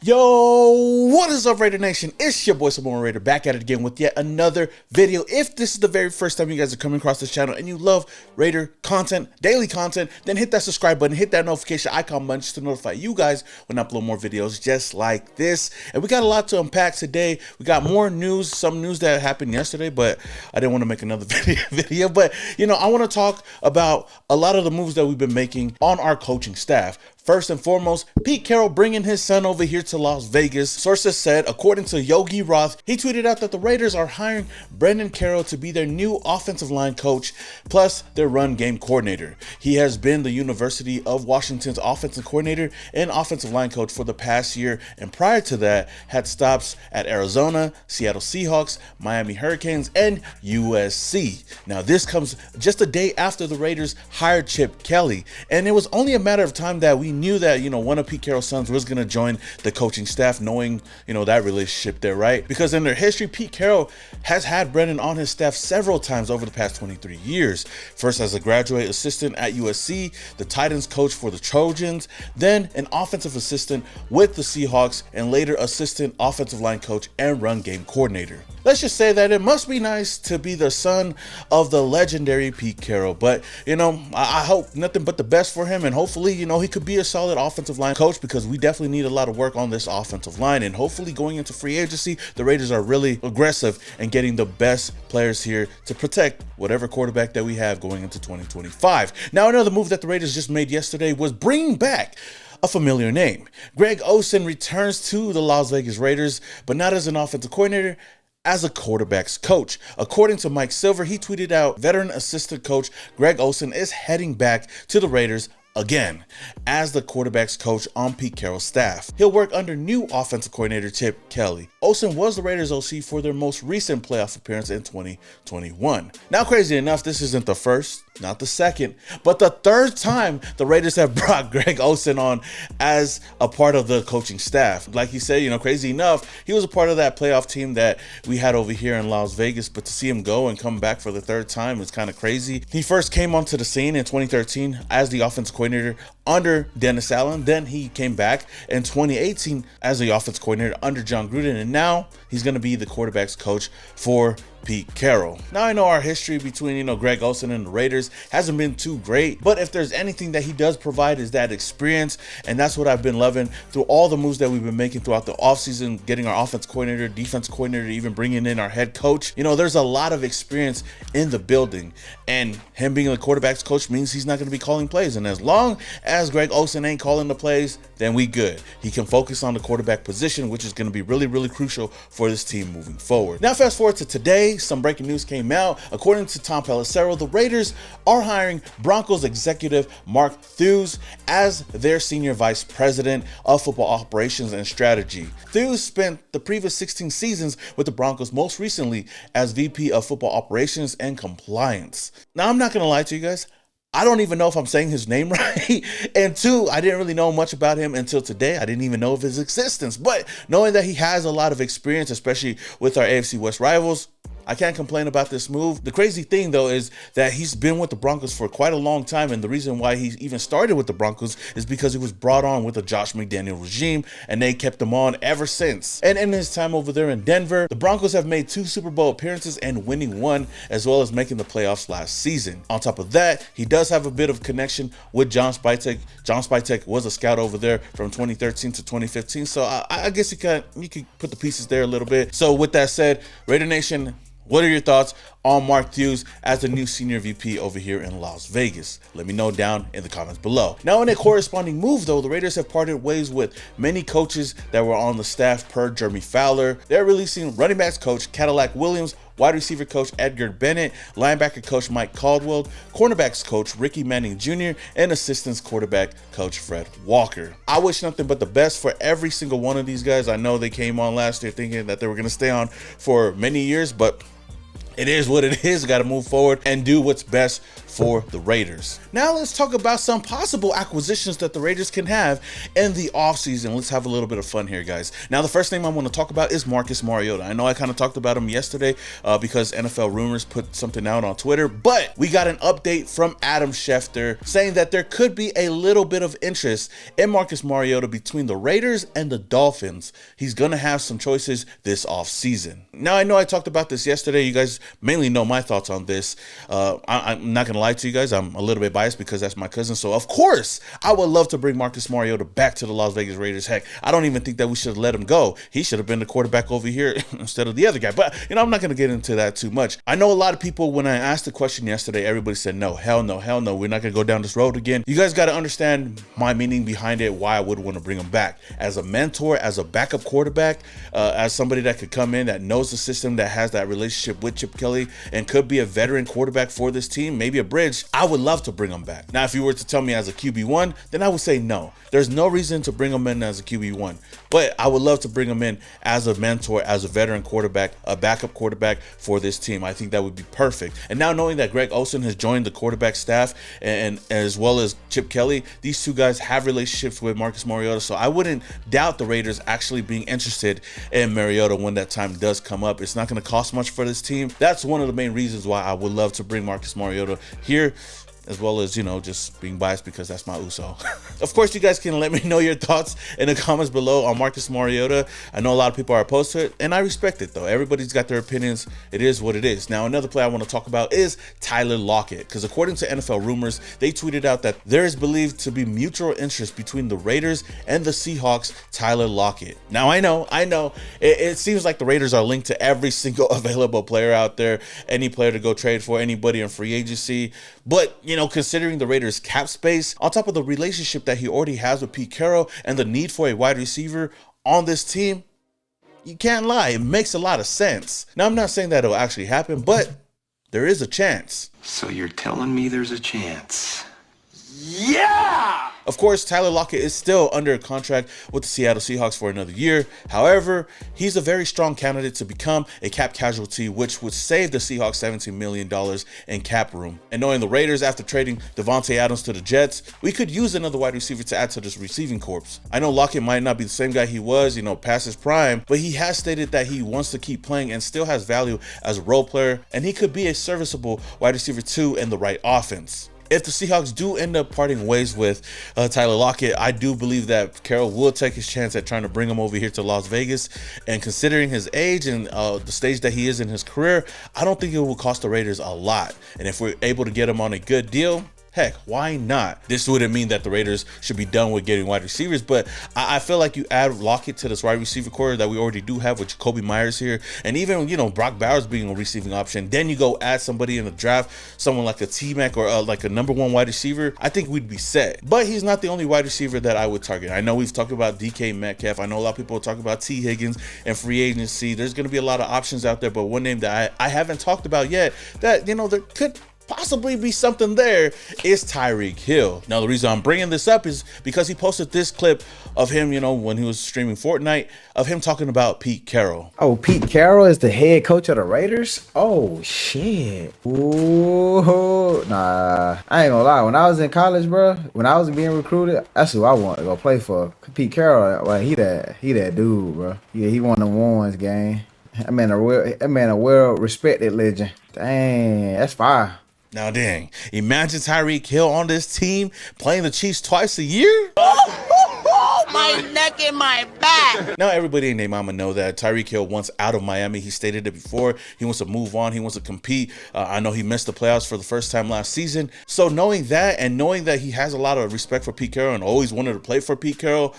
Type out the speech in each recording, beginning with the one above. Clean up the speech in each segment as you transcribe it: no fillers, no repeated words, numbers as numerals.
Yo, what is up, Raider Nation? It's your boy Samoan Raider back at it again with yet another video. If this is the very first time you guys are coming across this channel and you love Raider content, daily content, then hit that subscribe button, hit that notification icon button just to notify you guys when I upload more videos just like this. And we got a lot to unpack today. We got more news, some news that happened yesterday, but I didn't want to make another video. But, you know, I want to talk about a lot of the moves that we've been making on our coaching staff. First and foremost, Pete Carroll bringing his son over here to Las Vegas. Sources said, according to Yogi Roth, he tweeted out that the Raiders are hiring Brennan Carroll to be their new offensive line coach, plus their run game coordinator. He has been the University of Washington's offensive coordinator and offensive line coach for the past year, and prior to that, had stops at Arizona, Seattle Seahawks, Miami Hurricanes, and USC. Now, this comes just a day after the Raiders hired Chip Kelly, and it was only a matter of time that we knew that, you know, one of Pete Carroll's sons was going to join the coaching staff, knowing, you know, that relationship there, right? Because in their history, Pete Carroll has had Brennan on his staff several times over the past 23 years. First as a graduate assistant at USC, the Titans coach for the Trojans, then an offensive assistant with the Seahawks, and later assistant offensive line coach and run game coordinator. Let's just say that it must be nice to be the son of the legendary Pete Carroll, but, you know, I hope nothing but the best for him, and hopefully, you know, he could be a solid offensive line coach, because we definitely need a lot of work on this offensive line. And hopefully going into free agency, the Raiders are really aggressive and getting the best players here to protect whatever quarterback that we have going into 2025. Now, another move that the Raiders just made yesterday was bringing back a familiar name. Greg Olson returns to the Las Vegas Raiders, but not as an offensive coordinator, as a quarterback's coach. According to Mike Silver, he tweeted out, veteran assistant coach Greg Olson is heading back to the Raiders again as the quarterback's coach on Pete Carroll's staff. He'll work under new offensive coordinator Chip Kelly. Olson was the Raiders OC for their most recent playoff appearance in 2021. Now, crazy enough, this isn't the first, not the second, but the third time the Raiders have brought Greg Olson on as a part of the coaching staff. Like he said, you know, crazy enough, he was a part of that playoff team that we had over here in Las Vegas, but to see him go and come back for the third time is kind of crazy. He first came onto the scene in 2013 as the offensive coordinator under Dennis Allen. Then he came back in 2018 as the offensive coordinator under John Gruden, and now he's going to be the quarterback's coach for Pete Carroll. Now, I know our history between, you know, Greg Olson and the Raiders hasn't been too great, but if there's anything that he does provide is that experience, and that's what I've been loving through all the moves that we've been making throughout the offseason, getting our offense coordinator, defense coordinator, even bringing in our head coach. You know, there's a lot of experience in the building, and him being the quarterback's coach means he's not going to be calling plays, and as long as Greg Olson ain't calling the plays, then we good. He can focus on the quarterback position, which is going to be really, really crucial for this team moving forward. Now, fast forward to today, some breaking news came out. According to Tom Pelissero, the Raiders are hiring Broncos executive Mark Thewes as their senior vice president of football operations and strategy. Thewes spent the previous 16 seasons with the Broncos, most recently as VP of football operations and compliance. Now, I'm not going to lie to you guys, I don't even know if I'm saying his name right. And two, I didn't really know much about him until today. I didn't even know of his existence. But knowing that he has a lot of experience, especially with our AFC West rivals, I can't complain about this move. The crazy thing, though, is that he's been with the Broncos for quite a long time, and the reason why he even started with the Broncos is because he was brought on with the Josh McDaniel regime, and they kept him on ever since. And in his time over there in Denver, the Broncos have made 2 Super Bowl appearances and winning 1, as well as making the playoffs last season. On top of that, he does have a bit of connection with John Spytek. John Spytek was a scout over there from 2013 to 2015, so I guess you could put the pieces there a little bit. So with that said, Raider Nation, what are your thoughts on Mark Thewes as the new senior VP over here in Las Vegas? Let me know down in the comments below. Now, in a corresponding move, though, the Raiders have parted ways with many coaches that were on the staff per Jeremy Fowler. They're releasing running backs coach Cadillac Williams, wide receiver coach Edgar Bennett, linebacker coach Mike Caldwell, cornerbacks coach Ricky Manning Jr., and assistants quarterback coach Fred Walker. I wish nothing but the best for every single one of these guys. I know they came on last year thinking that they were going to stay on for many years, but it is what it is. Got to move forward and do what's best for the Raiders. Now let's talk about some possible acquisitions that the Raiders can have in the offseason. Let's have a little bit of fun here, guys. Now the first name I want to talk about is Marcus Mariota. I know I kind of talked about him yesterday because NFL Rumors put something out on Twitter, but we got an update from Adam Schefter saying that there could be a little bit of interest in Marcus Mariota between the Raiders and the Dolphins. He's going to have some choices this offseason. Now I know I talked about this yesterday. You guys mainly know my thoughts on this. I'm not going to lie to you guys. I'm a little bit biased because that's my cousin. So of course I would love to bring Marcus Mariota back to the Las Vegas Raiders. Heck, I don't even think that we should have let him go. He should have been the quarterback over here instead of the other guy. But I'm not going to get into that too much. I know a lot of people, when I asked the question yesterday, everybody said no, hell no, hell no. We're not going to go down this road again. You guys got to understand my meaning behind it, why I would want to bring him back as a mentor, as a backup quarterback, as somebody that could come in, that knows the system, that has that relationship with Chip Kelly and could be a veteran quarterback for this team, maybe a bridge. I would love to bring him back. Now, if you were to tell me as a QB1, then I would say no. There's no reason to bring him in as a QB1, but I would love to bring him in as a mentor, as a veteran quarterback, a backup quarterback for this team. I think that would be perfect. And now knowing that Greg Olson has joined the quarterback staff and as well as Chip Kelly, these two guys have relationships with Marcus Mariota, so I wouldn't doubt the Raiders actually being interested in Mariota when that time does come up. It's not going to cost much for this team. That's one of the main reasons why I would love to bring Marcus Mariota here, as well as, just being biased because that's my Uso. Of course, you guys can let me know your thoughts in the comments below on Marcus Mariota. I know a lot of people are opposed to it, and I respect it, though. Everybody's got their opinions. It is what it is. Now, another player I want to talk about is Tyler Lockett, because according to NFL Rumors, they tweeted out that there is believed to be mutual interest between the Raiders and the Seahawks' Tyler Lockett. Now, I know, it seems like the Raiders are linked to every single available player out there, any player to go trade for, anybody in free agency, but, considering the Raiders' cap space, on top of the relationship that he already has with Pete Carroll and the need for a wide receiver on this team, you can't lie, it makes a lot of sense. Now, I'm not saying that it'll actually happen, but there is a chance. So you're telling me there's a chance? Yeah! Of course, Tyler Lockett is still under a contract with the Seattle Seahawks for another year. However, he's a very strong candidate to become a cap casualty, which would save the Seahawks $17 million in cap room. And knowing the Raiders after trading Devontae Adams to the Jets, we could use another wide receiver to add to this receiving corps. I know Lockett might not be the same guy he was, past his prime, but he has stated that he wants to keep playing and still has value as a role player, and he could be a serviceable wide receiver too in the right offense. If the Seahawks do end up parting ways with Tyler Lockett, I do believe that Carroll will take his chance at trying to bring him over here to Las Vegas. And considering his age and the stage that he is in his career, I don't think it will cost the Raiders a lot. And if we're able to get him on a good deal, heck, why not? This wouldn't mean that the Raiders should be done with getting wide receivers, but I feel like you add Lockett to this wide receiver core that we already do have with Jacoby Myers here, and even, Brock Bowers being a receiving option. Then you go add somebody in the draft, someone like a T-Mac or like a number one wide receiver. I think we'd be set. But he's not the only wide receiver that I would target. I know we've talked about DK Metcalf. I know a lot of people talk about T. Higgins and free agency. There's going to be a lot of options out there, but one name that I haven't talked about yet that, there could possibly be something there is Tyreek Hill. Now, the reason I'm bringing this up is because he posted this clip of him, when he was streaming Fortnite, of him talking about Pete Carroll. Oh, Pete Carroll is the head coach of the Raiders? Oh, shit. Ooh, nah. I ain't gonna lie. When I was in college, bro, when I was being recruited, that's who I want to go play for. Pete Carroll, well, he that dude, bro. Yeah, he won the ones, gang. That man a well-respected legend. Dang, that's fire. Now, dang, imagine Tyreek Hill on this team playing the Chiefs twice a year. My neck and my back. Now, everybody and their mama know that Tyreek Hill wants out of Miami. He stated it before. He wants to move on. He wants to compete. I know he missed the playoffs for the first time last season. So knowing that and knowing that he has a lot of respect for Pete Carroll and always wanted to play for Pete Carroll,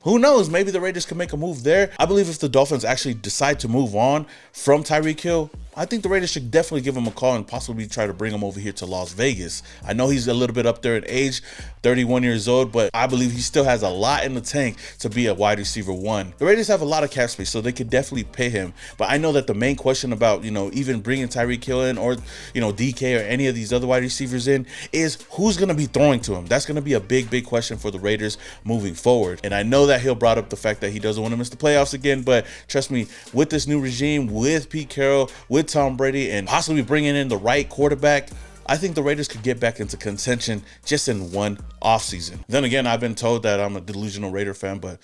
who knows? Maybe the Raiders can make a move there. I believe if the Dolphins actually decide to move on from Tyreek Hill, I think the Raiders should definitely give him a call and possibly try to bring him over here to Las Vegas. I know he's a little bit up there in age, 31 years old, but I believe he still has a lot in the tank to be a wide receiver one. The Raiders have a lot of cap space, so they could definitely pay him. But I know that the main question about, even bringing Tyreek Hill in or, DK or any of these other wide receivers in is who's going to be throwing to him. That's going to be a big question for the Raiders moving forward. And I know that Hill brought up the fact that he doesn't want to miss the playoffs again, but trust me, with this new regime, with Pete Carroll, with Tom Brady, and possibly bringing in the right quarterback, I think the Raiders could get back into contention just in one offseason. Then again, I've been told that I'm a delusional Raider fan, but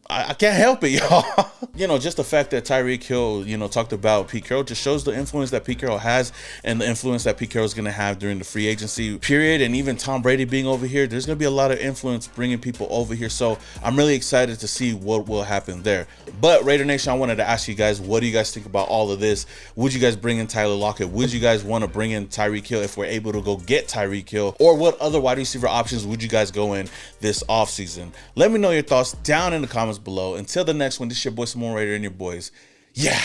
I can't help it, y'all. You know, just the fact that Tyreek Hill, you know, talked about Pete Carroll just shows the influence that Pete Carroll has and the influence that Pete Carroll is going to have during the free agency period. And even Tom Brady being over here, there's going to be a lot of influence bringing people over here. So I'm really excited to see what will happen there. But Raider Nation, I wanted to ask you guys, what do you guys think about all of this? Would you guys bring in Tyler Lockett? Would you guys want to bring in Tyreek Hill if we're able to go get Tyreek Hill? Or what other wide receiver options would you guys go in this offseason? Let me know your thoughts down in the comments below. Until the next one, this is your boy Simone Raider and your boys. Yeah.